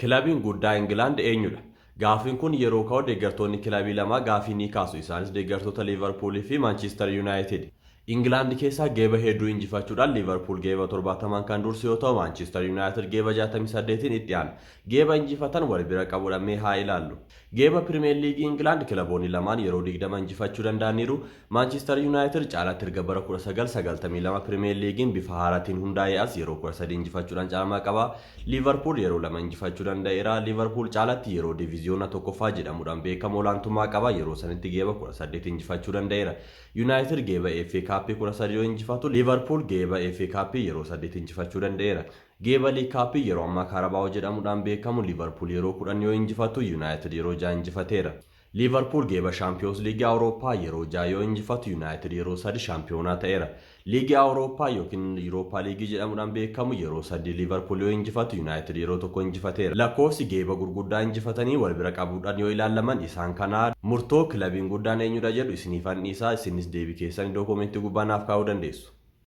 Kilabiin guddaa Ingilaand eenyudha? Gaafiin kun yeroo ka'u deeggartoonni kilabii lama gaafii ni kaasu. Isaanis deeggartoota Liverpool fi Manchester United. Ingilaand keessaa geeba hedduu injifachuudhaan Liverpool geeba 70 kan dursu yoo ta'u Manchester United geeba 68 itti aana. Geeba injifatan wal bira qabuudhaan mee haa ilaallu. Geeba Premier League Ingilaand kilaboonni lamaan yeroo 20 injifachuu danda'aniiru. Manchester United caalatti erga bara 1992 Premier Leaguein bifa haaraatiin hundaa'ee as yeroo 13 injifachuudhaan caalmaa qaba. Liverpool yeroo 2 injifachuu danda'eera. Liverpool caalatti yeroo diviziyoona tokkoffaa jedhamuudhaan beekamu olaantummaa qaba. Yeroo sanitti geeba 18 injifachuu danda'eera. United geeba FA Cup 13 injifatu. Liverpool geeba FA Cup yeroo 8 injifachuu danda'eera. Geeba League Cup yeroo ammaa Carabao jedhamuudhaan beekamu. Liverpool yeroo 10 injifatu. United yeroo 6 injifateera. Liverpool geeba Champions League Awurooppaa yeroo 6 injifatu. United yeroo 3 shaampiyoonaa ta'eera. Liigii Awurooppaa yookiin Europa League jedhamuudhaan beekamu yeroo 3 Liverpool yoo injifatu. United yeroo 1 injifateera. Lakkoofsi geeba gurguddaa injifatanii wal bira qabuudhaan yoo ilaalaman isaan kanaa murtoo kilabiin guddaan eenyudha jedhu isiniif anniisaa isinis deebii keessan iddoo koomentii gubbaa naaf kaa'uu dandeessu.